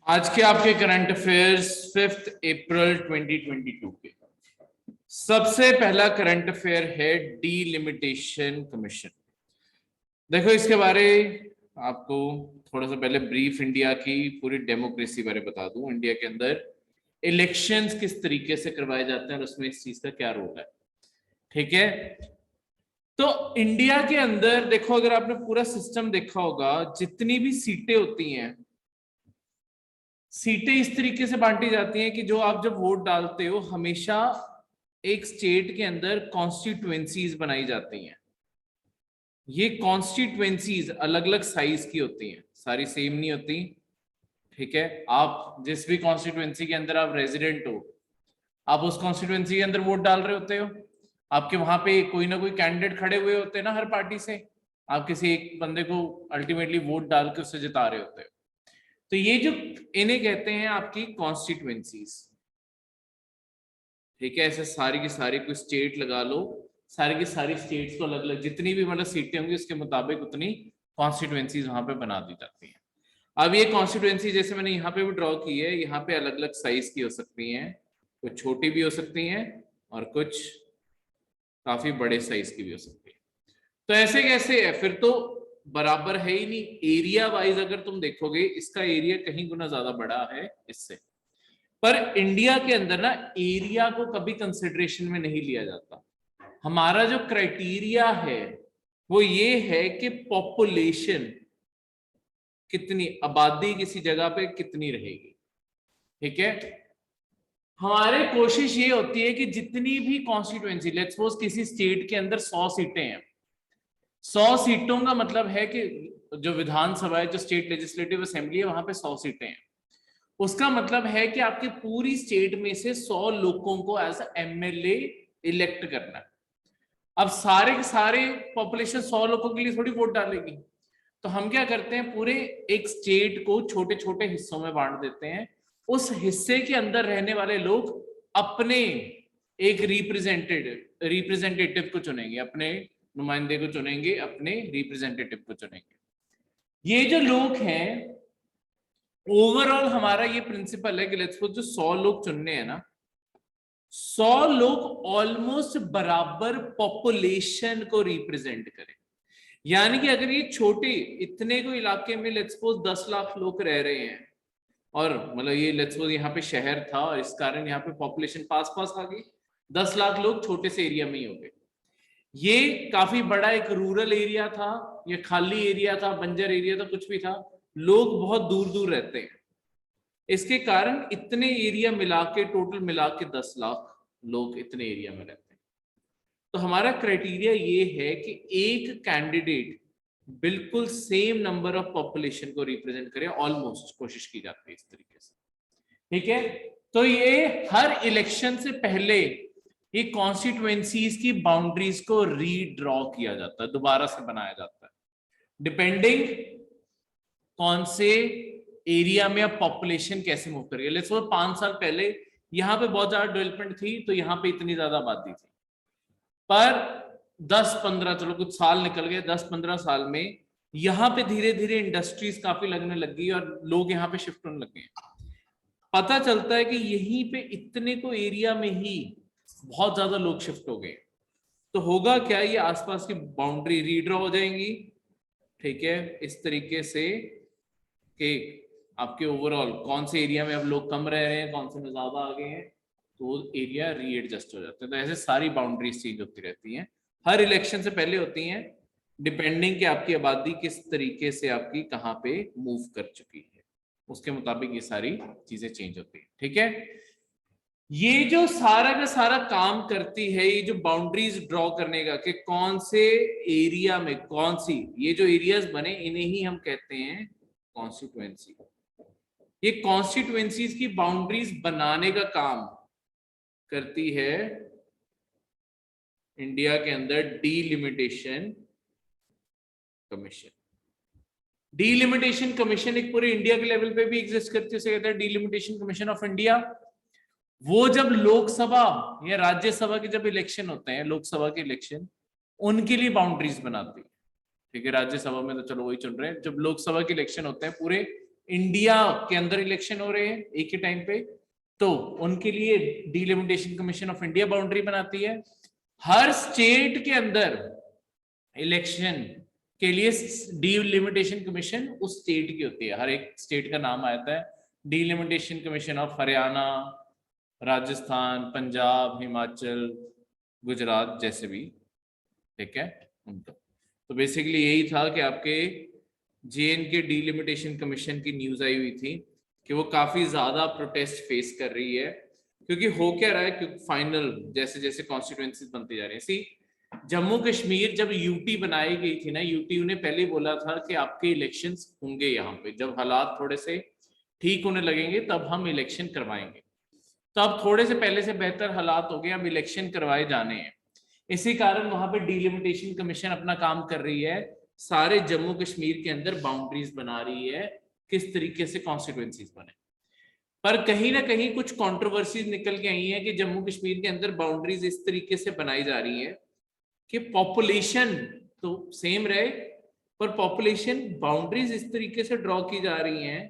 आज के आपके करंट अफेयर्स 5 अप्रैल 2022 के सबसे पहला करंट अफेयर है डीलिमिटेशन कमीशन। देखो इसके बारे आपको थोड़ा सा पहले ब्रीफ इंडिया की पूरी डेमोक्रेसी बारे बता दूं। इंडिया के अंदर इलेक्शंस किस तरीके से करवाए जाते हैं और उसमें इस चीज का क्या रोल है। ठीक है, तो इंडिया के अंदर देखो, अगर आपने पूरा सिस्टम देखा होगा, जितनी भी सीटें होती हैं, सीटें इस तरीके से बांटी जाती हैं कि जो आप जब वोट डालते हो, हमेशा एक स्टेट के अंदर कॉन्स्टिट्यूएंसीज बनाई जाती हैं। ये कॉन्स्टिट्यूएंसीज अलग अलग साइज की होती हैं, सारी सेम नहीं होती। ठीक है, आप जिस भी कॉन्स्टिट्यूएंसी के अंदर आप रेजिडेंट हो, आप उस कॉन्स्टिट्यूएंसी के अंदर वोट डाल रहे होते हो। आपके वहां पे कोई ना कोई कैंडिडेट खड़े हुए होते हैं ना, हर पार्टी से। आप किसी एक बंदे को अल्टीमेटली वोट डाल के उससे जिता रहे होते हो। तो ये जो इन्हें कहते हैं आपकी कॉन्स्टिट्यूएंसीज। ठीक है, ऐसे सारी की सारी कोई स्टेट लगा लो, सारी की सारी स्टेट्स को अलग अलग जितनी भी मतलब सीटें होंगी उसके मुताबिक उतनी कॉन्स्टिट्यूएंसीज वहां पे बना दी जाती हैं। अब ये कॉन्स्टिट्यूएंसी जैसे मैंने यहाँ पे भी ड्रॉ की है, यहाँ पे अलग अलग साइज की हो सकती हैं, कुछ छोटी भी हो सकती हैं और कुछ काफी बड़े साइज की भी हो सकती है। तो ऐसे कैसे है फिर? तो बराबर है ही नहीं। एरिया वाइज अगर तुम देखोगे, इसका एरिया कहीं गुना ज्यादा बड़ा है इससे। पर इंडिया के अंदर ना एरिया को कभी कंसिडरेशन में नहीं लिया जाता। हमारा जो क्राइटेरिया है वो ये है कि पॉपुलेशन कितनी, आबादी किसी जगह पे कितनी रहेगी। ठीक है, हमारे कोशिश ये होती है कि जितनी भी कॉन्स्टिट्यूएंसी, लेट्स सपोज किसी स्टेट के अंदर 100 सीटें हैं, 100 सीटों का मतलब है कि जो विधानसभा है, जो स्टेट लेजिस्लेटिव असेंबली है, वहां पे 100 सीटें हैं। उसका मतलब है कि आपकी पूरी स्टेट में से 100 लोगों को एज एमएलए इलेक्ट करना है। अब सारे के सारे पॉपुलेशन 100 लोगों के लिए थोड़ी वोट डालेगी। तो हम क्या करते हैं, पूरे एक स्टेट को छोटे छोटे हिस्सों में बांट देते हैं। उस हिस्से के अंदर रहने वाले लोग अपने एक रिप्रेजेंटेटिव को चुनेंगे, अपने नुमाइंदे को चुनेंगे, अपने रिप्रेजेंटेटिव को चुनेंगे। ये जो लोग हैं, ओवरऑल हमारा ये प्रिंसिपल है कि लेट्स सपोज जो 100 लोग चुनने हैं ना, 100 लोग ऑलमोस्ट बराबर पॉपुलेशन को रिप्रेजेंट करें। यानी कि अगर ये छोटे इतने को इलाके में लेट्स सपोज 10 लाख लोग रह रहे हैं, और मतलब ये लेट्स सपोज यहाँ पे शहर था और इस कारण यहाँ पे पॉपुलेशन पास पास आ गई, 10 लाख लोग छोटे से एरिया में ही हो गए। ये काफी बड़ा एक रूरल एरिया था, ये खाली एरिया था, बंजर एरिया था, कुछ भी था, लोग बहुत दूर दूर रहते हैं। इसके कारण इतने एरिया मिला के, टोटल मिला के 10 लाख लोग इतने एरिया में रहते हैं। तो हमारा क्राइटेरिया ये है कि एक कैंडिडेट बिल्कुल सेम नंबर ऑफ पॉपुलेशन को रिप्रेजेंट करे, ऑलमोस्ट कोशिश की जाती है इस तरीके से। ठीक है, तो ये हर इलेक्शन से पहले ये कॉन्स्टिट्यूएंसीज की बाउंड्रीज को रीड्रॉ किया जाता है, दोबारा से बनाया जाता है, डिपेंडिंग कौन से एरिया में अब पॉपुलेशन कैसे मूव करेगी। लेट्स सपोज 5 साल पहले यहाँ पे बहुत ज्यादा डेवलपमेंट थी, तो यहाँ पे इतनी ज्यादा आबादी थी। पर 10-15, चलो कुछ साल निकल गए, 10-15 साल में यहाँ पे धीरे धीरे इंडस्ट्रीज काफी लगने लग गई और लोग यहाँ पे शिफ्ट होने लग गए। पता चलता है कि यहीं पे इतने को एरिया में ही बहुत ज्यादा लोग शिफ्ट हो गए। तो होगा क्या, ये आसपास की बाउंड्री रीड्रॉ हो जाएंगी। ठीक है, इस तरीके से कि आपके ओवरऑल कौन से एरिया में अब लोग कम रह रहे हैं, कौन से में ज्यादा आ गए हैं, तो एरिया रीएडजस्ट हो जाते हैं। तो ऐसे सारी बाउंड्रीज चेंज होती रहती हैं, हर इलेक्शन से पहले होती हैं, डिपेंडिंग कि आपकी आबादी किस तरीके से आपकी कहाँ पे मूव कर चुकी है, उसके मुताबिक ये सारी चीजें चेंज होती है। ठीक है, ये जो सारा का सारा काम करती है, ये जो बाउंड्रीज ड्रॉ करने का कि कौन से एरिया में कौन सी, ये जो एरियाज बने इन्हें ही हम कहते हैं कॉन्स्टिट्यूएंसी। ये कॉन्स्टिट्यूएंसीज की बाउंड्रीज बनाने का काम करती है इंडिया के अंदर डीलिमिटेशन कमीशन। डीलिमिटेशन कमीशन एक पूरे इंडिया के लेवल पे भी एग्जिस्ट करती है, उसे कहते हैं डीलिमिटेशन कमीशन ऑफ इंडिया। वो जब लोकसभा या राज्यसभा के जब इलेक्शन होते हैं, लोकसभा के इलेक्शन, उनके लिए बाउंड्रीज बनाती है। ठीक है, राज्यसभा में तो चलो वही चुन रहे हैं, जब लोकसभा के इलेक्शन होते हैं पूरे इंडिया के अंदर इलेक्शन हो रहे हैं एक ही टाइम पे, तो उनके लिए delimitation commission of India boundary बनाती है। हर स्टेट के अंदर इलेक्शन के लिए डिलिमिटेशन कमीशन उस स्टेट की होती है, हर एक स्टेट का नाम आता है, delimitation commission of Haryana, Rajasthan, Punjab, Himachal, Gujarat जैसे भी, ठीक है उनका। तो बेसिकली यही था कि आपके JNK डिलिमिटेशन कमीशन की न्यूज आई हुई थी कि वो काफी ज्यादा प्रोटेस्ट फेस कर रही है, क्योंकि हो क्या रहा है, क्योंकि फाइनल जैसे जैसे कॉन्स्टिट्यूएंसीज बनती जा रही है। सी जम्मू कश्मीर जब यूटी बनाई गई थी ना, यूटी ने पहले बोला था कि आपके इलेक्शंस होंगे यहाँ पे, जब हालात थोड़े से ठीक होने लगेंगे तब हम इलेक्शन करवाएंगे। तो अब थोड़े से पहले से बेहतर हालात हो गए, अब इलेक्शन करवाए जाने हैं। इसी कारण वहां पे डिलिमिटेशन कमीशन अपना काम कर रही है, सारे जम्मू कश्मीर के अंदर बाउंड्रीज बना रही है, किस तरीके से कॉन्स्टिट्यूएंसीज बने। पर कहीं ना कहीं कुछ कंट्रोवर्सीज निकल के आई है कि जम्मू कश्मीर के अंदर बाउंड्रीज इस तरीके से बनाई जा रही है कि पॉपुलेशन तो सेम रहे, पर पॉपुलेशन बाउंड्रीज इस तरीके से ड्रॉ की जा रही हैं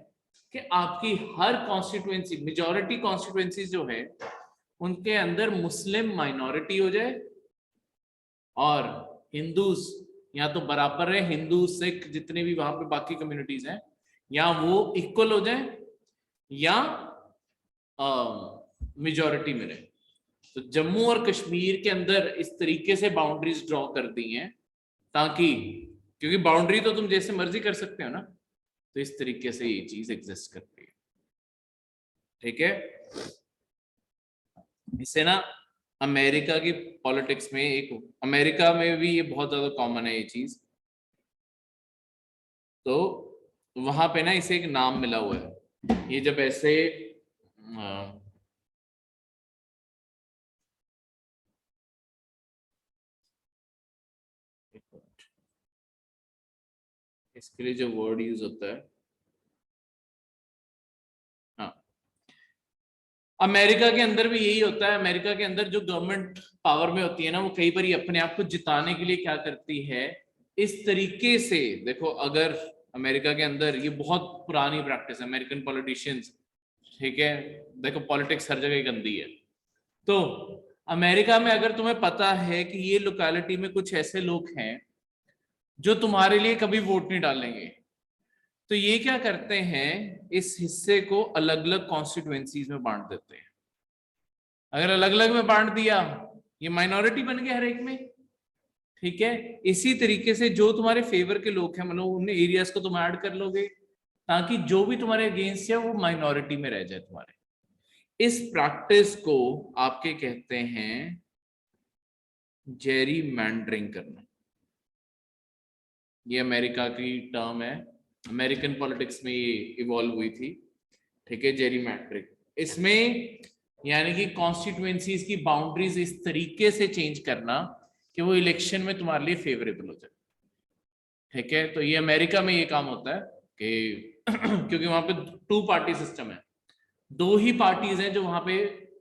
कि आपकी हर कॉन्स्टिट्यूएंसी, मेजॉरिटी कॉन्स्टिट्यूएंसी जो है उनके अंदर मुस्लिम माइनॉरिटी हो जाए और हिंदूज या तो बराबर है, हिंदू सिख जितने भी वहां पे बाकी कम्युनिटीज हैं, या वो इक्वल हो जाए या मेजॉरिटी में रहे। तो जम्मू और कश्मीर के अंदर इस तरीके से बाउंड्रीज ड्रॉ कर दी हैं ताकि, क्योंकि बाउंड्री तो तुम जैसे मर्जी कर सकते हो ना, तो इस तरीके से ये चीज एग्जिस्ट करती है, ठीक है। इससे ना अमेरिका की पॉलिटिक्स में, एक अमेरिका में भी ये बहुत ज्यादा कॉमन है ये चीज, तो वहां पे ना इसे एक नाम मिला हुआ है, ये जब ऐसे इसके लिए जो वर्ड यूज होता है, हाँ, अमेरिका के अंदर भी यही होता है। अमेरिका के अंदर जो गवर्नमेंट पावर में होती है ना, वो कई बार अपने आप को जिताने के लिए क्या करती है, इस तरीके से, देखो अगर अमेरिका के अंदर, ये बहुत पुरानी प्रैक्टिस है अमेरिकन पॉलिटिशियंस, ठीक है, देखो पॉलिटिक्स हर जगह गंदी है, तो अमेरिका में अगर तुम्हें पता है कि ये लोकेलिटी में कुछ ऐसे लोग हैं जो तुम्हारे लिए कभी वोट नहीं डालेंगे, तो ये क्या करते हैं, इस हिस्से को अलग अलग कॉन्स्टिट्यूएंसीज में बांट देते हैं। अगर अलग अलग में बांट दिया, ये माइनॉरिटी बन गया हर एक में, ठीक है। इसी तरीके से जो तुम्हारे फेवर के लोग हैं, मतलब उन एरियाज को तुम ऐड कर लोगे ताकि जो भी तुम्हारे अगेंस्ट है वो माइनॉरिटी में रह जाए तुम्हारे। इस प्रैक्टिस को आपके कहते हैं जेरी मैंडरिंग करना। ये अमेरिका की टर्म है, अमेरिकन पॉलिटिक्स में ये इवॉल्व हुई थी, ठीक है, जेरी मैंडरिंग। इसमें यानी कि कॉन्स्टिट्यूएंसीज की बाउंड्रीज इस तरीके से चेंज करना कि वो इलेक्शन में तुम्हारे लिए फेवरेबल हो जाए, ठीक है। तो ये अमेरिका में ये काम होता है कि क्योंकि वहां पे 2 पार्टी सिस्टम है, 2 ही पार्टीज हैं जो वहां पे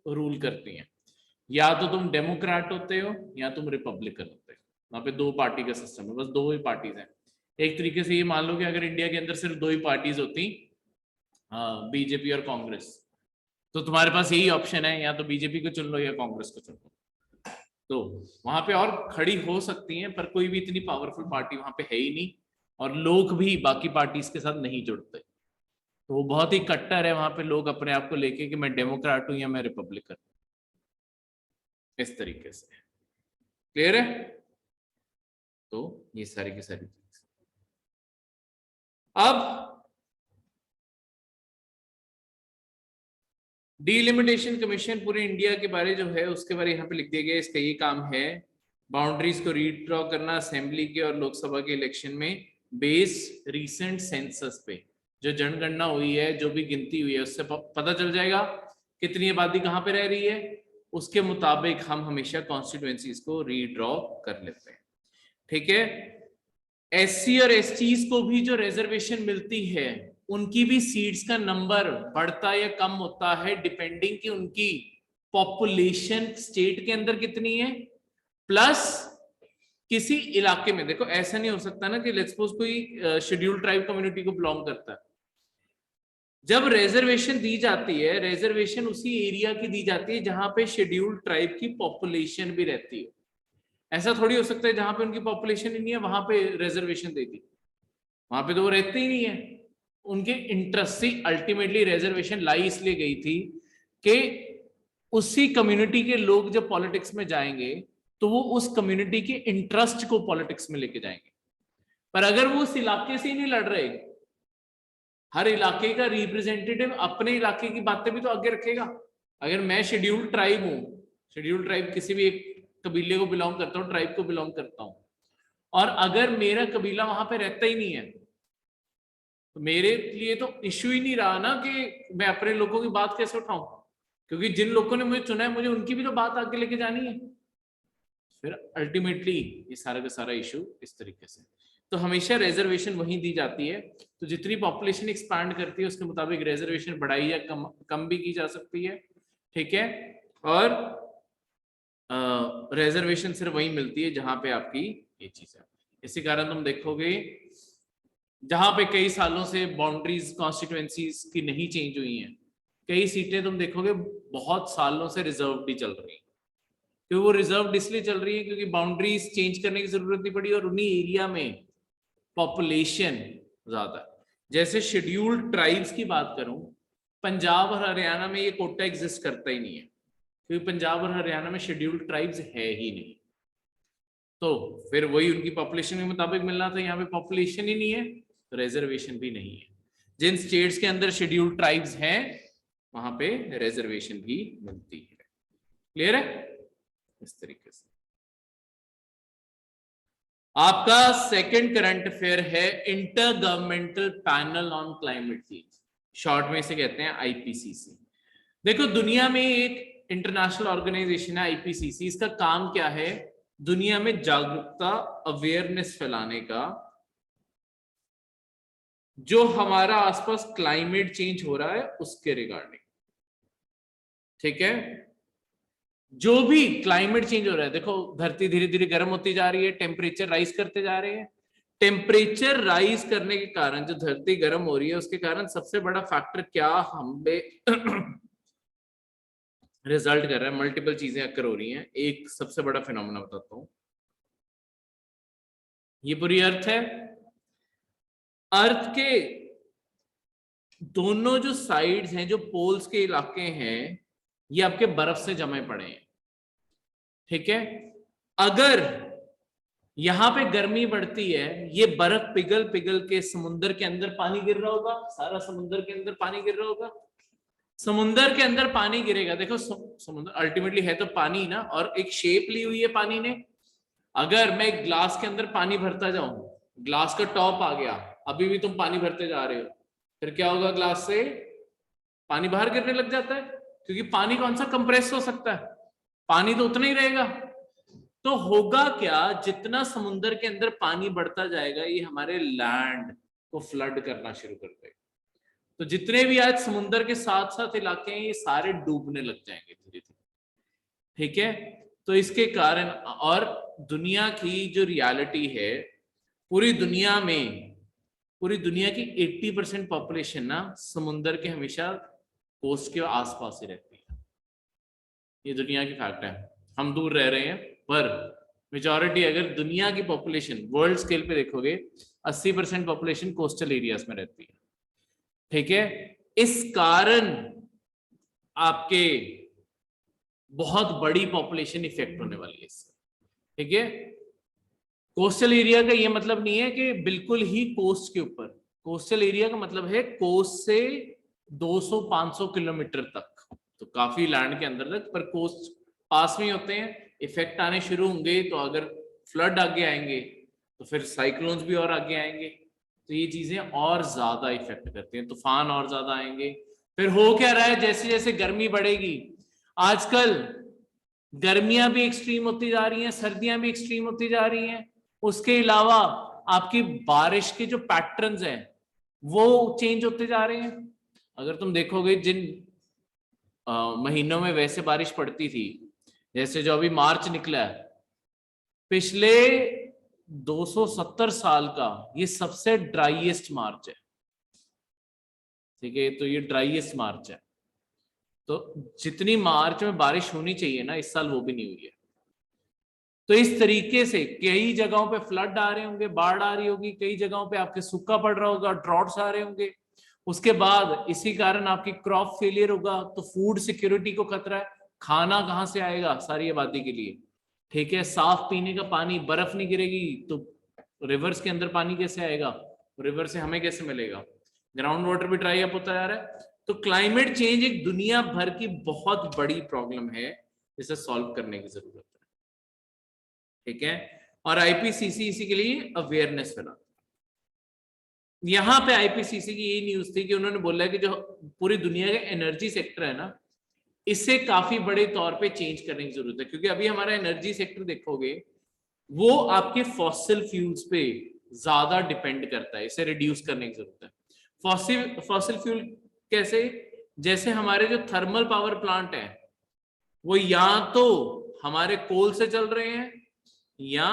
रूल करती हैं, या तो तुम डेमोक्रेट होते हो या तुम रिपब्लिकन होते हो, वहां पे 2 पार्टी का सिस्टम है, बस 2 ही पार्टीज हैं। एक तरीके से ये मान लो कि अगर इंडिया के अंदर सिर्फ 2 ही पार्टीज होती, बीजेपी और कांग्रेस, तो तुम्हारे पास यही ऑप्शन है, या तो बीजेपी को चुन लो या कांग्रेस को चुन लो। तो वहां पे और खड़ी हो सकती हैं, पर कोई भी इतनी पावरफुल पार्टी वहां पे है ही नहीं, और लोग भी बाकी पार्टीज के साथ नहीं जुड़ते, तो वो बहुत ही कट्टर है वहां पे लोग अपने आप को लेके कि मैं डेमोक्रेट हूं या मैं रिपब्लिकन, इस तरीके से। क्लियर है? तो ये सारी की सारी चीज। अब डिलिमिटेशन कमीशन पूरे इंडिया के बारे जो है उसके बारे यहाँ पे लिख दिया गया, इसका ये काम है बाउंड्रीज को रीड्रॉ करना असेंबली के और लोकसभा के इलेक्शन में बेस रीसेंट सेंसस पे, जो जनगणना हुई है, जो भी गिनती हुई है, उससे पता चल जाएगा कितनी आबादी कहाँ पे रह रही है, उसके मुताबिक हम हमेशा कॉन्स्टिट्यूएंसीज को रीड्रॉ कर लेते हैं, ठीक है। SC और STs को भी जो रिजर्वेशन मिलती है, उनकी भी सीट्स का नंबर बढ़ता या कम होता है डिपेंडिंग कि उनकी पॉपुलेशन स्टेट के अंदर कितनी है, प्लस किसी इलाके में। देखो ऐसा नहीं हो सकता ना कि लेट्स सपोज कोई शेड्यूल्ड ट्राइब कम्युनिटी को बिलोंग करता है, जब रिजर्वेशन दी जाती है, रिजर्वेशन उसी एरिया की दी जाती है जहां पे शेड्यूल्ड ट्राइब की पॉपुलेशन भी रहती है। ऐसा थोड़ी हो सकता है जहां पे उनकी पॉपुलेशन ही नहीं है वहां पे रिजर्वेशन दे दी, वहां पे तो वो रहते ही नहीं है। उनके इंटरेस्ट से अल्टीमेटली रिजर्वेशन लाई इसलिए गई थी कि उसी कम्युनिटी के लोग जब पॉलिटिक्स में जाएंगे तो वो उस कम्युनिटी के इंटरेस्ट को पॉलिटिक्स में लेके जाएंगे। पर अगर वो उस इलाके से ही नहीं लड़ रहे, हर इलाके का रिप्रेजेंटेटिव अपने इलाके की बातें भी तो आगे रखेगा। अगर मैं शेड्यूल्ड ट्राइब हूं, शेड्यूल्ड ट्राइब किसी भी एक कबीले को बिलोंग करता हूँ, ट्राइब को बिलोंग करता हूं, और अगर मेरा कबीला वहां पे रहता ही नहीं है तो मेरे लिए तो इश्यू ही नहीं रहा ना कि मैं अपने लोगों की बात कैसे उठाऊं, क्योंकि जिन लोगों ने मुझे चुना है मुझे उनकी भी तो बात आगे लेके जानी है। फिर अल्टीमेटली ये सारा का सारा इशू इस तरीके से। तो हमेशा रिजर्वेशन वहीं दी जाती है, तो जितनी पॉपुलेशन एक्सपैंड करती है उसके मुताबिक रिजर्वेशन बढ़ाई या कम भी की जा सकती है, ठीक है। और रिजर्वेशन सिर्फ वहीं मिलती है जहां पे आपकी ये चीज है। इसी कारण तुम देखोगे जहां पे कई सालों से बाउंड्रीज कॉन्स्टिट्यूएंसीज की नहीं चेंज हुई हैं, कई सीटें तुम देखोगे बहुत सालों से रिजर्व ही चल रही हैं। क्योंकि वो रिजर्व इसलिए चल रही है क्योंकि बाउंड्रीज चेंज करने की जरूरत नहीं पड़ी और उन्हीं एरिया में पॉपुलेशन ज्यादा है। जैसे शेड्यूल्ड ट्राइब्स की बात करूं, पंजाब और हरियाणा में ये कोटा एग्जिस्ट करता ही नहीं है, क्योंकि पंजाब और हरियाणा में शेड्यूल्ड ट्राइब्स है ही नहीं। तो फिर वही उनकी पॉपुलेशन के मुताबिक मिलना था, यहाँ पे पॉपुलेशन ही नहीं है तो रिजर्वेशन भी नहीं है। जिन स्टेट्स के अंदर शेड्यूल्ड ट्राइब्स हैं वहां पे रिजर्वेशन भी मिलती है। क्लियर है? इस तरीके से आपका सेकंड करंट अफेयर है inter governmental panel on climate change, short में इसे कहते हैं आईपीसीसी। देखो दुनिया में एक इंटरनेशनल ऑर्गेनाइजेशन है आईपीसीसी, इसका काम क्या है? दुनिया में जागरूकता, अवेयरनेस फैलाने का, जो हमारा आसपास क्लाइमेट चेंज हो रहा है उसके रिगार्डिंग, ठीक है। जो भी क्लाइमेट चेंज हो रहा है, देखो धरती धीरे धीरे गर्म होती जा रही है, टेम्परेचर राइज करते जा रहे हैं। टेम्परेचर राइज करने के कारण जो धरती गर्म हो रही है उसके कारण सबसे बड़ा फैक्टर क्या हमें रिजल्ट कर रहा है, मल्टीपल चीजें अक्कर हो रही हैं। एक सबसे बड़ा फिनोमेना बताता हूं, ये पूरी अर्थ है, अर्थ के दोनों जो साइड्स हैं, जो पोल्स के इलाके हैं, ये आपके बर्फ से जमे पड़े हैं, ठीक है। अगर यहां पे गर्मी बढ़ती है, ये बर्फ पिघल पिघल के समुद्र के अंदर पानी गिर रहा होगा, सारा समुद्र के अंदर पानी गिर रहा होगा, समुद्र के अंदर पानी गिरेगा। देखो समुद्र अल्टीमेटली है तो पानी ना, और एक शेप ली हुई है पानी ने। अगर मैं ग्लास के अंदर पानी भरता जाऊं, ग्लास का टॉप आ गया, अभी भी तुम पानी भरते जा रहे हो, फिर क्या होगा? ग्लास से पानी बाहर गिरने लग जाता है, क्योंकि पानी कौन सा कंप्रेस हो सकता है, पानी तो उतना ही रहेगा। तो होगा क्या, जितना समुद्र के अंदर पानी बढ़ता जाएगा ये हमारे लैंड को फ्लड करना शुरू कर देगा। तो जितने भी आज समुद्र के साथ साथ इलाके हैं ये सारे डूबने लग जाएंगे धीरे धीरे, ठीक है। तो इसके कारण, और दुनिया की जो रियलिटी है, पूरी दुनिया में, पूरी दुनिया की 80% पॉपुलेशन ना समुद्र के हमेशा कोस्ट के आसपास ही रहती है। ये दुनिया की फैक्ट है, हम दूर रह रहे हैं पर मेजॉरिटी, अगर दुनिया की पॉपुलेशन वर्ल्ड स्केल पे देखोगे 80% पॉपुलेशन कोस्टल एरियाज में रहती है, ठीक है। इस कारण आपके बहुत बड़ी पॉपुलेशन इफेक्ट होने वाली है इससे, ठीक है। कोस्टल एरिया का ये मतलब नहीं है कि बिल्कुल ही कोस्ट के ऊपर, कोस्टल एरिया का मतलब है कोस्ट से 200-500 किलोमीटर तक, तो काफी लैंड के अंदर तक, पर कोस्ट पास में होते हैं। इफेक्ट आने शुरू होंगे तो अगर फ्लड आगे आएंगे तो फिर साइक्लोन्स भी और आगे आएंगे, तो ये चीजें और ज्यादा इफेक्ट करती हैं, तूफान और ज्यादा आएंगे। फिर हो क्या रहा है, जैसे जैसे गर्मी बढ़ेगी, आजकल गर्मियां भी एक्सट्रीम होती जा रही हैं, सर्दियां भी एक्सट्रीम होती जा रही हैं। उसके अलावा आपकी बारिश के जो पैटर्न्स हैं वो चेंज होते जा रहे हैं। अगर तुम देखोगे जिन महीनों में वैसे बारिश पड़ती थी, जैसे जो अभी मार्च निकला है, पिछले 270 साल का ये सबसे ड्राईएस्ट मार्च है। ठीक है, तो ये ड्राईएस्ट मार्च है। तो जितनी मार्च में बारिश होनी चाहिए ना, इस साल वो भी नहीं हुई है। तो इस तरीके से कई जगहों पे फ्लड आ रहे होंगे, बाढ़ आ रही होगी, कई जगहों पे आपके सूखा पड़ रहा होगा, ड्रॉट्स आ रहे होंगे। उसके बाद इसी कारण आपकी क्रॉप फेलियर होगा, तो फूड सिक्योरिटी को खतरा है। खाना कहाँ से आएगा सारी आबादी के लिए? ठीक है, साफ पीने का पानी, बर्फ नहीं गिरेगी तो रिवर्स के अंदर पानी कैसे आएगा? रिवर से हमें कैसे मिलेगा? ग्राउंड वाटर भी ड्राई अप होता जा रहा है। तो क्लाइमेट चेंज एक दुनिया भर की बहुत बड़ी प्रॉब्लम है, जिसे सॉल्व करने की जरूरत है। ठीक है, और आईपीसीसी इसी के लिए अवेयरनेस फैलाता है। यहां पे आईपीसीसी की ये न्यूज थी कि उन्होंने बोला कि जो पूरी दुनिया का एनर्जी सेक्टर है ना, इसे काफी बड़े तौर पे चेंज करने की जरूरत है। क्योंकि अभी हमारा एनर्जी सेक्टर देखोगे, वो आपके फॉसिल फ्यूल्स पे ज्यादा डिपेंड करता है, इसे रिड्यूस करने की जरूरत है। फॉसिल फ्यूल कैसे? जैसे हमारे जो थर्मल पावर प्लांट है, वो या तो हमारे कोल से चल रहे हैं या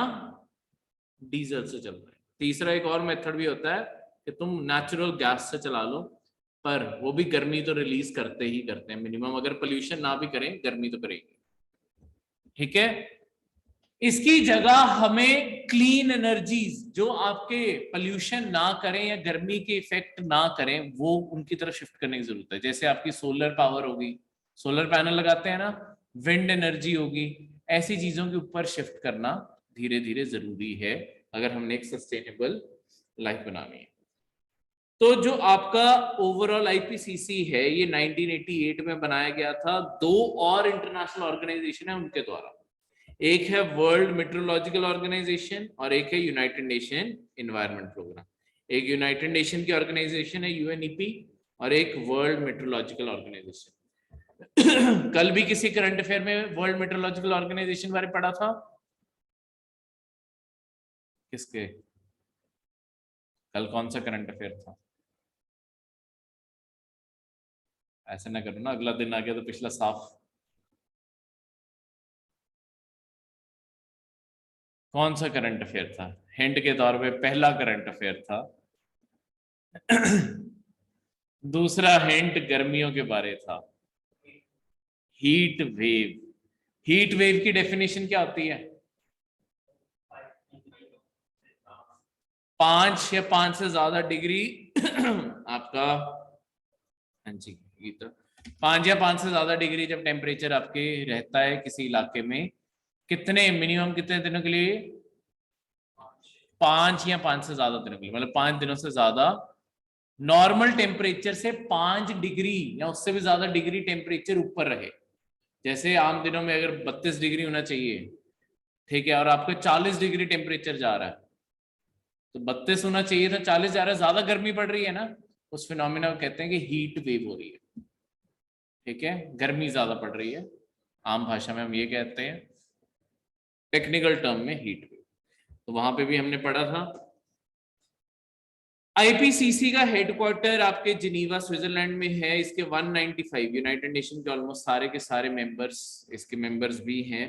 डीजल से चल रहे हैं। तीसरा एक और मेथड भी होता है कि तुम नेचुरल गैस से चला लो, पर वो भी गर्मी तो रिलीज करते ही करते हैं मिनिमम, अगर पोल्यूशन ना भी करें गर्मी तो करेंगे। ठीक है, इसकी जगह हमें क्लीन एनर्जीज जो आपके पोल्यूशन ना करें या गर्मी के इफेक्ट ना करें, वो उनकी तरफ शिफ्ट करने की जरूरत है। जैसे आपकी सोलर पावर होगी, सोलर पैनल लगाते हैं ना, विंड एनर्जी होगी, ऐसी चीजों के ऊपर शिफ्ट करना धीरे धीरे जरूरी है अगर हमने एक सस्टेनेबल लाइफ बनानी है। तो जो आपका ओवरऑल आईपीसीसी है, ये 1988 में बनाया गया था। दो और इंटरनेशनल ऑर्गेनाइजेशन है उनके द्वारा, एक है वर्ल्ड मेट्रोलॉजिकल ऑर्गेनाइजेशन और एक है यूनाइटेड नेशन एनवायरनमेंट प्रोग्राम। एक यूनाइटेड नेशन की ऑर्गेनाइजेशन है यूएनईपी, और एक वर्ल्ड मेट्रोलॉजिकल ऑर्गेनाइजेशन। कल भी किसी करंट अफेयर में वर्ल्ड मेट्रोलॉजिकल ऑर्गेनाइजेशन बारे पढ़ा था? किसके? कल कौन सा करंट अफेयर था? ऐसे ना करो ना, अगला दिन आ गया तो पिछला साफ। कौन सा करंट अफेयर था? हिंट के तौर पे पहला करंट अफेयर था। दूसरा हिंट गर्मियों के बारे था, हीट वेव। हीट वेव की डेफिनेशन क्या होती है? 5 या 5 से ज्यादा डिग्री आपका, हाँ जी, ये तो 5 या 5 से ज्यादा डिग्री जब टेम्परेचर आपके रहता है किसी इलाके में, कितने मिनिमम कितने दिनों के लिए? 5 या 5 से ज्यादा दिनों के लिए, मतलब 5 दिनों से ज्यादा नॉर्मल टेम्परेचर से 5 डिग्री या उससे भी ज्यादा डिग्री टेम्परेचर ऊपर रहे। जैसे आम दिनों में अगर 32 डिग्री होना चाहिए, ठीक है, और आपको 40 डिग्री टेम्परेचर जा रहा है, तो 32 होना चाहिए था, 40 जा रहा है, ज्यादा गर्मी पड़ रही है ना, उस फिनोमिना को कहते हैं कि हीट वेव हो रही है। ठीक है, गर्मी ज्यादा पड़ रही है, आम भाषा में हम ये कहते हैं, टेक्निकल टर्म में हीट वेव। तो वहां पे भी हमने पढ़ा था। आईपीसीसी का हेडक्वार्टर आपके जिनीवा स्विट्जरलैंड में है। इसके 195 यूनाइटेड नेशन के ऑलमोस्ट सारे के सारे मेंबर्स इसके मेंबर्स भी हैं।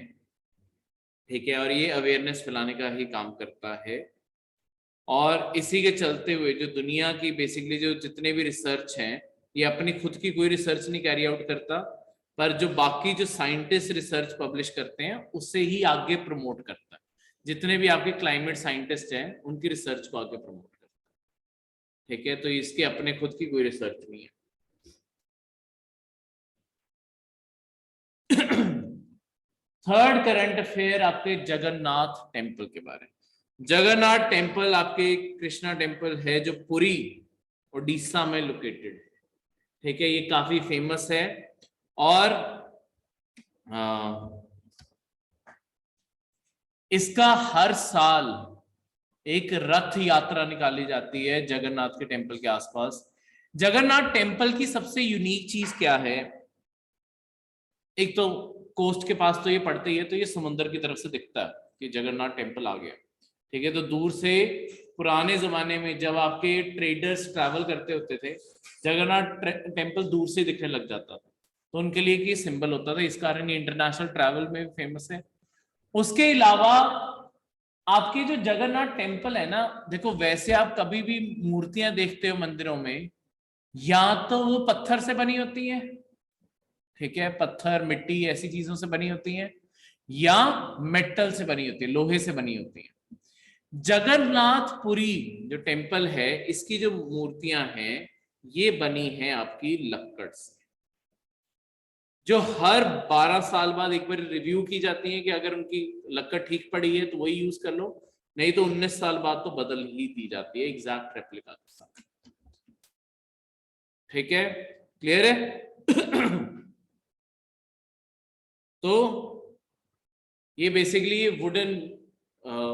ठीक है, और ये अवेयरनेस फैलाने का ही काम करता है। और इसी के चलते हुए जो दुनिया की बेसिकली जो जितने भी रिसर्च हैं, ये अपनी खुद की कोई रिसर्च नहीं कैरी आउट करता, पर जो बाकी जो साइंटिस्ट रिसर्च पब्लिश करते हैं उससे ही आगे प्रमोट करता है। जितने भी आपके क्लाइमेट साइंटिस्ट हैं उनकी रिसर्च को आगे प्रमोट करता है। ठीक है, तो इसके अपने खुद की कोई रिसर्च नहीं है। थर्ड करंट अफेयर आपके जगन्नाथ टेम्पल के बारे में। जगन्नाथ टेम्पल आपके कृष्णा टेम्पल है जो पुरी ओडिशा में लोकेटेड। ठीक है, ये काफी फेमस है। और इसका हर साल एक रथ यात्रा निकाली जाती है जगन्नाथ के टेम्पल के आसपास। जगन्नाथ टेम्पल की सबसे यूनिक चीज क्या है? एक तो कोस्ट के पास तो ये पड़ते ही है, तो ये समुद्र की तरफ से दिखता है कि जगन्नाथ टेम्पल आ गया। ठीक है, तो दूर से पुराने जमाने में जब आपके ट्रेडर्स ट्रैवल करते होते थे, जगन्नाथ टेम्पल दूर से दिखने लग जाता था, तो उनके लिए ये सिंबल होता था। इस कारण ये इंटरनेशनल ट्रैवल में फेमस है। उसके अलावा आपके जो जगन्नाथ टेम्पल है ना, देखो वैसे आप कभी भी मूर्तियां देखते हो मंदिरों में, या तो वो पत्थर से बनी होती है, ठीक है, पत्थर मिट्टी ऐसी चीजों से बनी होती है, या मेटल से बनी होती है, लोहे से बनी होती है। जगन्नाथपुरी जो टेम्पल है, इसकी जो मूर्तियां हैं ये बनी हैं आपकी लक्कड़ से, जो हर 12 साल बाद एक बार रिव्यू की जाती है कि अगर उनकी लक्कड़ ठीक पड़ी है तो वही यूज कर लो, नहीं तो 19 साल बाद तो बदल ही दी जाती है एग्जैक्ट रेप्लिका के साथ। ठीक है, क्लियर है? तो ये बेसिकली ये वुडन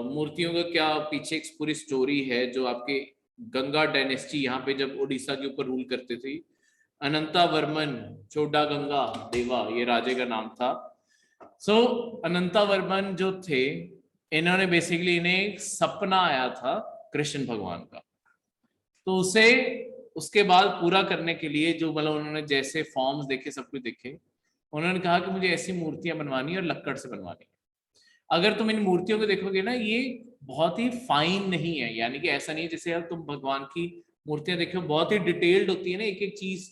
मूर्तियों का क्या पीछे एक पूरी स्टोरी है, जो आपके गंगा डायनेस्टी यहाँ पे जब उड़ीसा के ऊपर रूल करते थे, अनंता वर्मन चोडा गंगा देवा ये राजे का नाम था। सो अनंता वर्मन जो थे, इन्होंने बेसिकली इन्हें एक सपना आया था कृष्ण भगवान का, तो उसे उसके बाद पूरा करने के लिए जो मतलब उन्होंने जैसे फॉर्म्स देखे, सब कुछ देखे, उन्होंने कहा कि मुझे ऐसी मूर्तियां बनवानी है और लक्कड़ से बनवानी है। अगर तुम इन मूर्तियों को देखोगे ना, ये बहुत ही फाइन नहीं है, यानी कि ऐसा नहीं है जैसे यार तुम भगवान की मूर्तियां देखो बहुत ही डिटेल्ड होती है ना, एक एक चीज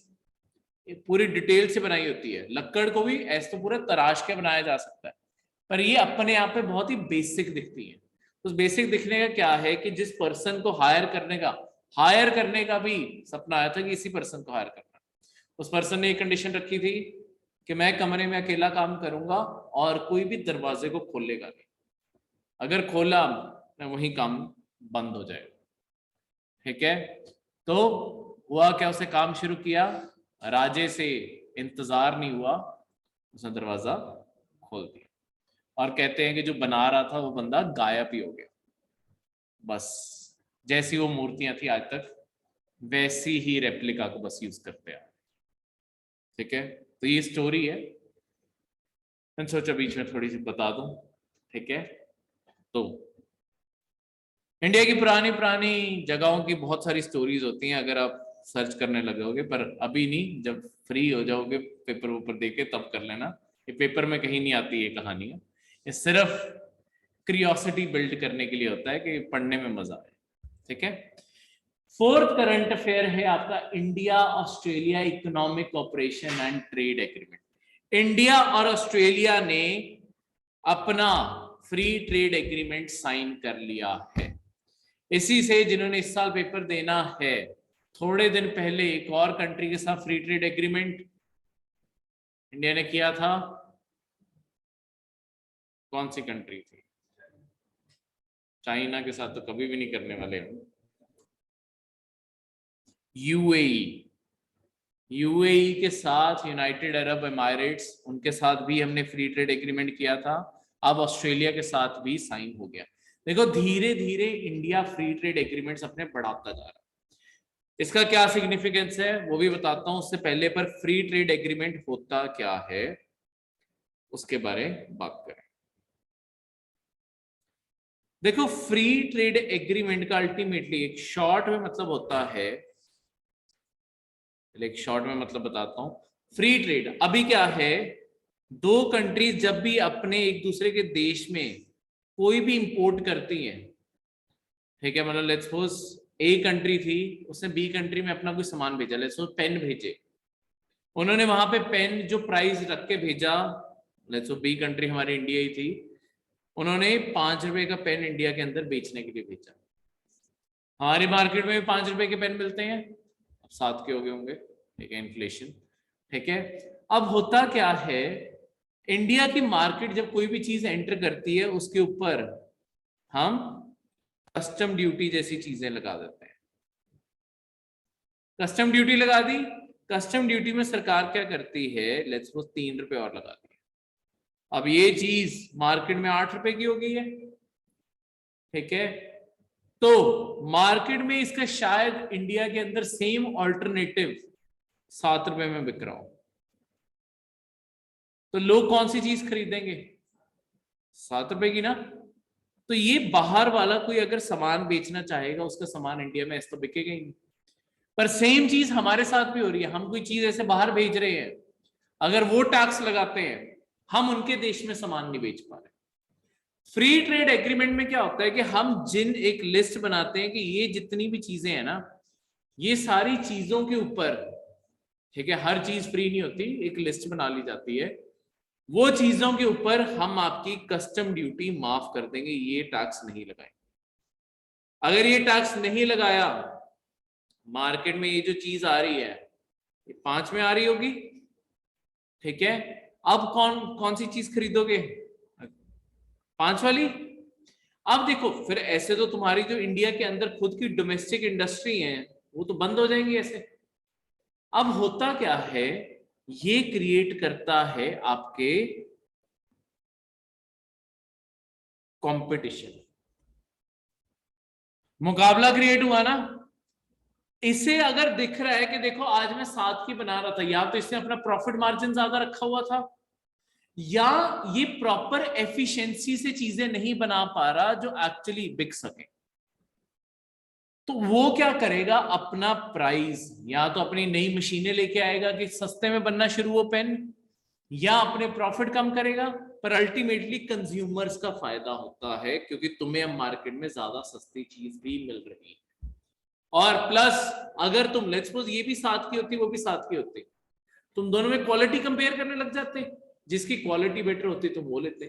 पूरी डिटेल से बनाई होती है। लक्कड़ को भी ऐसे तो पूरा तराश के बनाया जा सकता है, पर ये अपने आप में बहुत ही बेसिक दिखती है। उस बेसिक दिखने का क्या है कि जिस पर्सन को हायर करने का भी सपना आया था कि इसी पर्सन को हायर करना, उस पर्सन ने एक कंडीशन रखी थी कि मैं कमरे में अकेला काम करूंगा और कोई भी दरवाजे को खोलेगा नहीं, अगर खोला वही काम बंद हो जाएगा। ठीक है, तो हुआ क्या, उसे काम शुरू किया, राजे से इंतजार नहीं हुआ, उसने दरवाजा खोल दिया, और कहते हैं कि जो बना रहा था वो बंदा गायब ही हो गया। बस जैसी वो मूर्तियां थी आज तक वैसी ही रेप्लिका को बस यूज करते हैं। ठीक है, तो ये स्टोरी है, मैंने सोचा बीच में थोड़ी सी बता दूं। ठीक है, तो इंडिया की पुरानी पुरानी जगहों की बहुत सारी स्टोरीज होती हैं अगर आप सर्च करने लगोगे, पर अभी नहीं, जब फ्री हो जाओगे पेपर ऊपर देके तब कर लेना। ये पेपर में कहीं नहीं आती ये कहानियां, ये सिर्फ क्यूरियोसिटी बिल्ड करने के लिए होता है कि पढ़ने में मजा आए। ठीक है, फोर्थ करंट अफेयर है आपका India Australia economic cooperation and trade agreement. India और ऑस्ट्रेलिया ने अपना फ्री ट्रेड एग्रीमेंट साइन कर लिया है। इसी से जिन्होंने इस साल पेपर देना है, थोड़े दिन पहले एक और कंट्री के साथ फ्री ट्रेड एग्रीमेंट इंडिया ने किया था। कौन सी कंट्री थी? चाइना के साथ तो कभी भी नहीं करने वाले हम। यूएई, यूएई के साथ यूनाइटेड अरब एमिरेट्स, उनके साथ भी हमने फ्री ट्रेड एग्रीमेंट किया था। अब ऑस्ट्रेलिया के साथ भी साइन हो गया। देखो धीरे धीरे इंडिया फ्री ट्रेड एग्रीमेंट्स अपने बढ़ाता जा रहा है। इसका क्या सिग्निफिकेंस है वो भी बताता हूं, उससे पहले पर फ्री ट्रेड एग्रीमेंट होता क्या है उसके बारे में बात करें। देखो फ्री ट्रेड एग्रीमेंट का अल्टीमेटली एक शॉर्ट में मतलब होता है, एक शॉर्ट में मतलब बताता हूं। फ्री ट्रेड अभी क्या है, दो कंट्रीज जब भी अपने एक दूसरे के देश में कोई भी इंपोर्ट करती हैं, ठीक है, मतलब लेट्स सपोज ए कंट्री थी, उसने बी कंट्री में अपना कोई सामान भेजा, लेट्स सपोज पेन भेजे, उन्होंने वहां पे पेन जो प्राइस रख के भेजा, लेट्स सपोज बी कंट्री हमारी इंडिया ही थी, उन्होंने 5 रुपए का पेन इंडिया के अंदर बेचने के लिए भेजा। हमारी मार्केट में भी 5 रुपए के पेन मिलते हैं, अब 7 के हो गए होंगे, ठीक है, इन्फ्लेशन। ठीक है, अब होता क्या है, इंडिया की मार्केट जब कोई भी चीज एंटर करती है उसके ऊपर हम कस्टम ड्यूटी जैसी चीजें लगा देते हैं। कस्टम ड्यूटी लगा दी, कस्टम ड्यूटी में सरकार क्या करती है, लेट्स सपोज 3 रुपए और लगा दिए, अब ये चीज मार्केट में 8 रुपए की हो गई है। ठीक है, तो मार्केट में इसका शायद इंडिया के अंदर सेम ऑल्टरनेटिव 7 रुपए में बिक रहा हो, तो लोग कौन सी चीज खरीदेंगे? 7 रुपए की ना। तो ये बाहर वाला कोई अगर सामान बेचना चाहेगा, उसका सामान इंडिया में ऐसा तो बिकेगा ही नहीं। पर सेम चीज हमारे साथ भी हो रही है, हम कोई चीज ऐसे बाहर भेज रहे हैं, अगर वो टैक्स लगाते हैं, हम उनके देश में सामान नहीं बेच पा रहे। फ्री ट्रेड एग्रीमेंट में क्या होता है कि हम जिन एक लिस्ट बनाते हैं कि ये जितनी भी चीजें हैं ना, ये सारी चीजों के ऊपर, ठीक है, हर चीज फ्री नहीं होती, एक लिस्ट बना ली जाती है, वो चीजों के ऊपर हम आपकी कस्टम ड्यूटी माफ कर देंगे, ये टैक्स नहीं लगाएंगे। अगर ये टैक्स नहीं लगाया, मार्केट में ये जो चीज आ रही है ये 5 में आ रही होगी, ठीक है, अब कौन कौन सी चीज खरीदोगे? 5 वाली। अब देखो फिर ऐसे तो तुम्हारी जो इंडिया के अंदर खुद की डोमेस्टिक इंडस्ट्री है वो तो बंद हो जाएंगी ऐसे। अब होता क्या है, ये क्रिएट करता है आपके कंपटीशन, मुकाबला क्रिएट हुआ ना। इसे अगर दिख रहा है कि देखो आज मैं 7 की बना रहा था, या तो इसने अपना प्रॉफिट मार्जिन ज्यादा रखा हुआ था, या ये प्रॉपर एफिशिएंसी से चीजें नहीं बना पा रहा जो एक्चुअली बिक सके, तो वो क्या करेगा, अपना प्राइस या तो अपनी नई मशीनें लेके आएगा कि सस्ते में बनना शुरू हो पेन, या अपने प्रॉफिट कम करेगा, पर अल्टीमेटली कंज्यूमर्स का फायदा होता है क्योंकि तुम्हें अब मार्केट में ज्यादा सस्ती चीज भी मिल रही है। और प्लस अगर तुम लेट्स सपोज ये भी 7 की होती वो भी 7 की होती, तुम दोनों में क्वालिटी कंपेयर करने लग जाते, जिसकी क्वालिटी बेटर होती तुम वो लेते।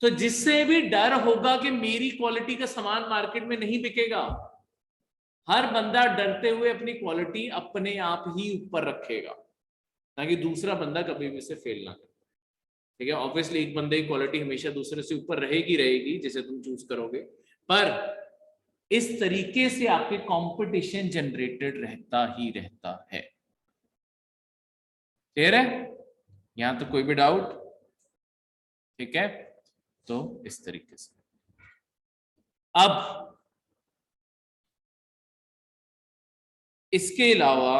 तो जिससे भी डर होगा कि मेरी क्वालिटी का सामान मार्केट में नहीं बिकेगा, हर बंदा डरते हुए अपनी क्वालिटी अपने आप ही ऊपर रखेगा ताकि दूसरा बंदा कभी भी उसे फेल ना करे। ठीक है, ऑब्वियसली एक बंदे की क्वालिटी हमेशा दूसरे से ऊपर रहेगी जिसे तुम चूज करोगे, पर इस तरीके से आपके कंपटीशन जनरेटेड रहता ही रहता है। क्लियर है? यहां तो कोई भी डाउट? ठीक है, तो इस तरीके से अब इसके अलावा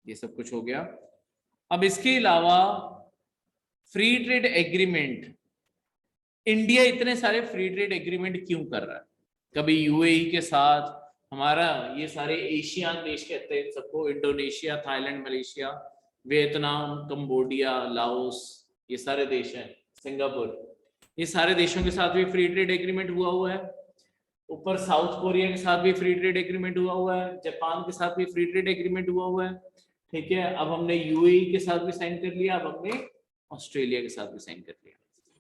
ये सब कुछ हो गया। अब इसके अलावा फ्री ट्रेड एग्रीमेंट, इंडिया इतने सारे फ्री ट्रेड एग्रीमेंट क्यों कर रहा है? कभी यूएई के साथ, हमारा ये सारे एशियान देश कहते हैं सबको, Indonesia, Thailand, Malaysia, Vietnam, Cambodia, Laos, ये सारे देश हैं, सिंगापुर, ये सारे देशों के साथ भी फ्री ट्रेड एग्रीमेंट हुआ है। ऊपर साउथ कोरिया के साथ भी फ्री ट्रेड एग्रीमेंट हुआ है, जापान के साथ भी फ्री ट्रेड एग्रीमेंट हुआ है। ठीक है, अब हमने यूएई के साथ भी साइन कर लिया, अब हमने ऑस्ट्रेलिया के साथ भी साइन कर लिया,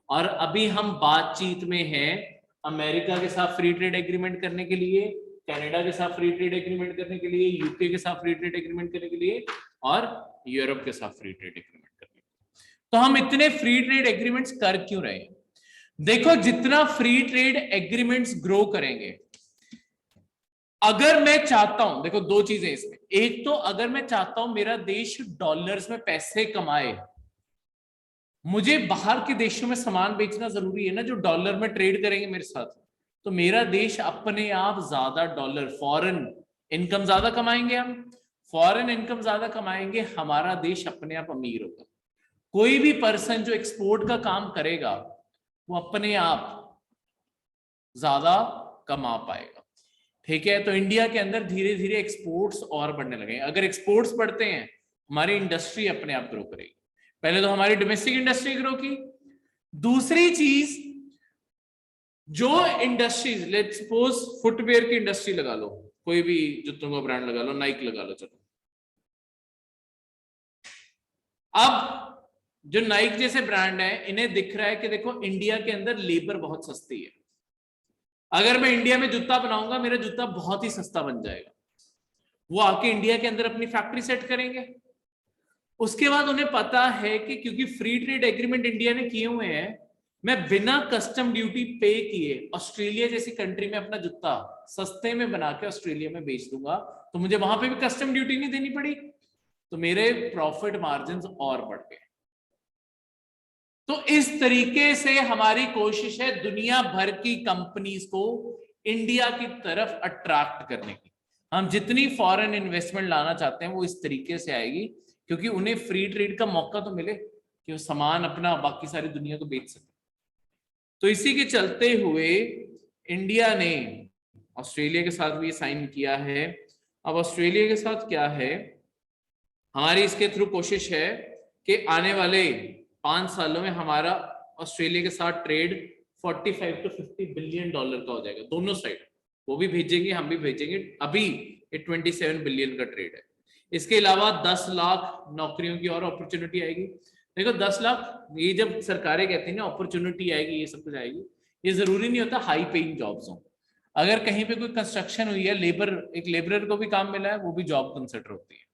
और अभी हम बातचीत में हैं अमेरिका के साथ फ्री ट्रेड एग्रीमेंट करने के लिए, कनाडा के साथ फ्री ट्रेड एग्रीमेंट करने के लिए, यूके के साथ फ्री ट्रेड एग्रीमेंट करने के लिए, और यूरोप के साथ फ्री ट्रेड एग्रीमेंट करने के लिए। तो हम इतने फ्री ट्रेड एग्रीमेंट्स कर क्यों रहे हैं? देखो जितना फ्री ट्रेड एग्रीमेंट्स ग्रो करेंगे, अगर मैं चाहता हूं, देखो दो चीजें इसमें, एक तो अगर मैं चाहता हूं मेरा देश डॉलर्स में पैसे कमाए, मुझे बाहर के देशों में सामान बेचना जरूरी है ना जो डॉलर में ट्रेड करेंगे मेरे साथ, तो मेरा देश अपने आप ज्यादा डॉलर, फॉरेन इनकम ज्यादा कमाएंगे, हम फॉरेन इनकम ज्यादा कमाएंगे, हमारा देश अपने आप अमीर होगा। कोई भी पर्सन जो एक्सपोर्ट का काम करेगा वो अपने आप ज्यादा कमा पाएगा। ठीक है, तो इंडिया के अंदर धीरे धीरे एक्सपोर्ट्स और बढ़ने लगे। अगर एक्सपोर्ट्स बढ़ते हैं हमारी इंडस्ट्री अपने आप ग्रो करेगी। पहले तो हमारी डोमेस्टिक इंडस्ट्री ग्रो की, दूसरी चीज जो इंडस्ट्रीज, लेट्स सपोज फुटवेयर की इंडस्ट्री लगा लो, कोई भी जूतों का ब्रांड लगा लो, नाइक लगा लो, चलो अब जो नाइक जैसे ब्रांड है इन्हें दिख रहा है कि देखो इंडिया के अंदर लेबर बहुत सस्ती है, अगर मैं इंडिया में जूता बनाऊंगा मेरा जूता बहुत ही सस्ता बन जाएगा, वो आके इंडिया के अंदर अपनी फैक्ट्री सेट करेंगे। उसके बाद उन्हें पता है कि क्योंकि फ्री ट्रेड एग्रीमेंट इंडिया ने किए हुए हैं, मैं बिना कस्टम ड्यूटी पे किए ऑस्ट्रेलिया जैसी कंट्री में अपना जूता सस्ते में बना के ऑस्ट्रेलिया में बेच दूंगा, तो मुझे वहां पे भी कस्टम ड्यूटी नहीं देनी पड़ी, तो मेरे प्रॉफिट मार्जिन और बढ़ गए। तो इस तरीके से हमारी कोशिश है दुनिया भर की कंपनीज को इंडिया की तरफ अट्रैक्ट करने की। हम जितनी फॉरेन इन्वेस्टमेंट लाना चाहते हैं वो इस तरीके से आएगी क्योंकि उन्हें फ्री ट्रेड का मौका तो मिले कि वो सामान अपना बाकी सारी दुनिया को बेच सके। तो इसी के चलते हुए इंडिया ने ऑस्ट्रेलिया के साथ भी साइन किया है। अब ऑस्ट्रेलिया के साथ क्या है, हमारी इसके थ्रू कोशिश है कि आने वाले 5 सालों में हमारा ऑस्ट्रेलिया के साथ ट्रेड $45 to $50 बिलियन का हो जाएगा दोनों साइड। वो भी भेजेंगे, हम भी भेजेंगे। अभी ये 27 बिलियन का ट्रेड है। इसके अलावा 10 लाख नौकरियों की और अपॉर्चुनिटी आएगी। देखो 10 लाख, ये जब सरकारें कहती हैं ना अपॉर्चुनिटी आएगी, ये सब कुछ आएगी, ये जरूरी नहीं होता हाई पेइंग जॉब्स हो। अगर कहीं पे कोई कंस्ट्रक्शन हुई है, लेबर, एक लेबरर को भी काम मिला है, वो भी जॉब कंसिडर होती है।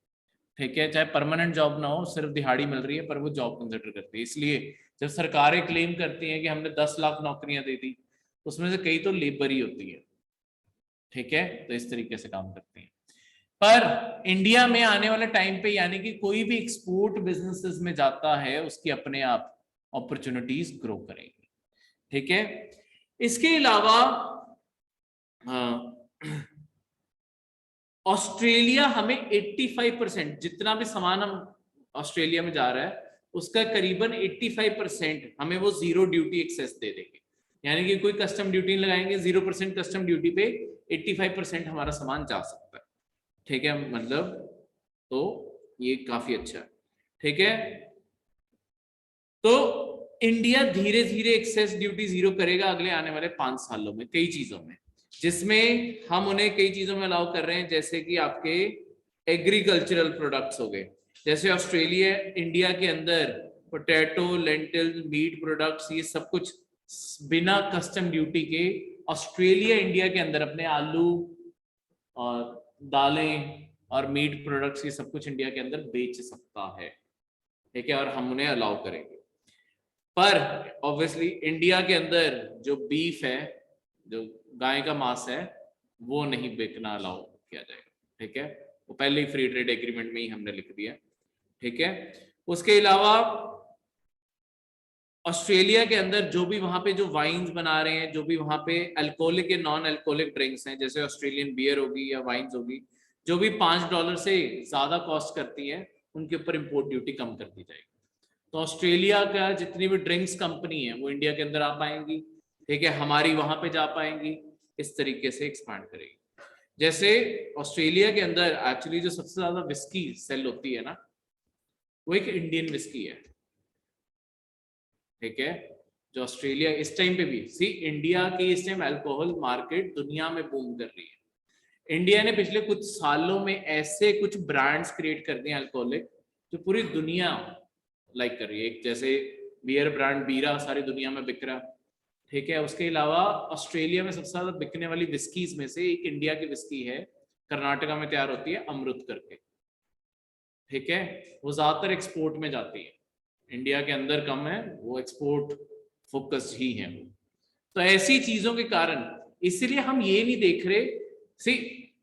ठीक है, चाहे परमानेंट जॉब ना हो, सिर्फ दिहाड़ी मिल रही है, पर वो जॉब कंसिडर करती है। इसलिए जब सरकारें क्लेम करती हैं कि हमने 10 लाख नौकरियां दे दी, उसमें से कई तो लेबर ही होती है। ठीक है, तो इस तरीके से काम करती हैं। पर इंडिया में आने वाले टाइम पे, यानी कि कोई भी एक्सपोर्ट बिजनेसेस में जाता है, उसकी अपने आप अपॉर्चुनिटीज ग्रो करेंगी। ठीक है, इसके अलावा ऑस्ट्रेलिया हमें 85% जितना भी सामान हम ऑस्ट्रेलिया में जा रहा है, उसका करीबन 85% हमें वो जीरो ड्यूटी एक्सेस दे देंगे। यानी कि कोई कस्टम ड्यूटी नहीं लगाएंगे, 0% कस्टम ड्यूटी पे 85% हमारा सामान जा सकता है। ठीक है, मतलब तो ये काफी अच्छा है। ठीक है, तो इंडिया धीरे धीरे एक्सेस ड्यूटी जीरो करेगा अगले आने वाले 5 सालों में कई चीजों में, जिसमें हम उन्हें कई चीजों में अलाउ कर रहे हैं, जैसे कि आपके एग्रीकल्चरल प्रोडक्ट्स हो गए। जैसे ऑस्ट्रेलिया इंडिया के अंदर पोटैटो, लेंटिल, मीट प्रोडक्ट्स, ये सब कुछ बिना कस्टम ड्यूटी के ऑस्ट्रेलिया इंडिया के अंदर अपने आलू और दालें और मीट प्रोडक्ट्स, ये सब कुछ इंडिया के अंदर बेच सकता है। ठीक है, और हम उन्हें अलाउ करेंगे। पर ऑब्वियसली इंडिया के अंदर जो बीफ है, जो गाय का मांस है, वो नहीं बेचना अलाउ किया जाएगा। ठीक है, वो पहले ही फ्री ट्रेड एग्रीमेंट में ही हमने लिख दिया। ठीक है, उसके अलावा ऑस्ट्रेलिया के अंदर जो भी वहां पे जो वाइन्स बना रहे हैं, जो भी वहां पे अल्कोहलिक या नॉन अल्कोहलिक ड्रिंक्स हैं, जैसे ऑस्ट्रेलियन बियर होगी या वाइन्स होगी, जो भी $5 से ज्यादा कॉस्ट करती है, उनके ऊपर इंपोर्ट ड्यूटी कम कर दी जाएगी। तो ऑस्ट्रेलिया का जितनी भी ड्रिंक्स कंपनी है वो इंडिया के अंदर आ पाएंगी। ठीक है, हमारी वहां पे जा पाएंगी, इस तरीके से एक्सपांड करेगी। जैसे ऑस्ट्रेलिया के अंदर एक्चुअली जो सबसे ज्यादा विस्की सेल होती है ना, वो एक इंडियन विस्की है। ठीक है, जो ऑस्ट्रेलिया इस टाइम पे भी, सी इंडिया की इस टाइम अल्कोहल मार्केट दुनिया में बूम कर रही है। इंडिया ने पिछले कुछ सालों में ऐसे कुछ ब्रांड्स क्रिएट कर दिए अल्कोहलिक, जो पूरी दुनिया लाइक कर रही है। एक जैसे बियर ब्रांड बीरा सारी दुनिया में बिक रहा। ठीक है, उसके अलावा ऑस्ट्रेलिया में सबसे ज्यादा बिकने वाली विस्कीज में से एक इंडिया की विस्की है, कर्नाटका में तैयार होती है, अमृत करके। ठीक है, वो ज्यादातर एक्सपोर्ट में जाती है, इंडिया के अंदर कम है, वो एक्सपोर्ट फोकस ही है। तो ऐसी चीजों के कारण इसलिए हम ये नहीं देख रहे, सी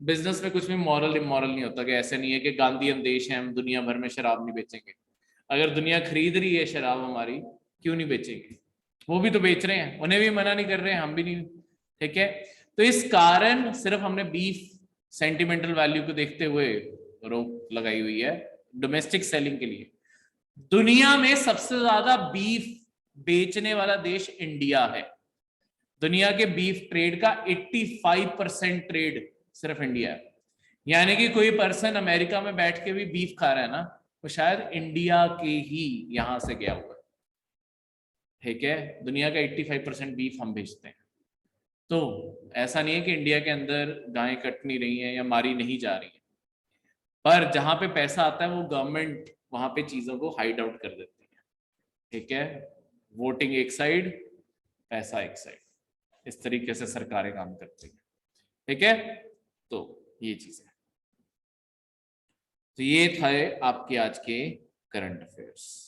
बिजनेस में कुछ भी मॉरल इमोरल नहीं होता, कि ऐसे नहीं है कि गांधीयन देश है, हम दुनिया भर में शराब नहीं बेचेंगे। अगर दुनिया खरीद रही है शराब हमारी, क्यों नहीं बेचेंगे? वो भी तो बेच रहे हैं, उन्हें भी मना नहीं कर रहे हैं, हम भी नहीं। ठीक है, तो इस कारण सिर्फ हमने बीफ सेंटिमेंटल वैल्यू को देखते हुए रोक लगाई हुई है डोमेस्टिक सेलिंग के लिए। दुनिया में सबसे ज्यादा बीफ बेचने वाला देश इंडिया है। दुनिया के बीफ ट्रेड का 85% ट्रेड सिर्फ इंडिया है। यानी कि कोई पर्सन अमेरिका में बैठ के भी बीफ खा रहा है ना, वो शायद इंडिया के ही यहां से गया हुआ है। ठीक है, दुनिया का 85% बीफ हम बेचते हैं। तो ऐसा नहीं है कि इंडिया के अंदर गायें कट नहीं रही हैं या मारी नहीं जा रही है, पर जहां पे पैसा आता है वो गवर्नमेंट वहां पे चीजों को हाइड आउट कर देती है। ठीक है, वोटिंग एक साइड, पैसा एक साइड, इस तरीके से सरकारें काम करती हैं। ठीक है, तो ये चीज है। तो ये था आपके आज के करंट अफेयर्स।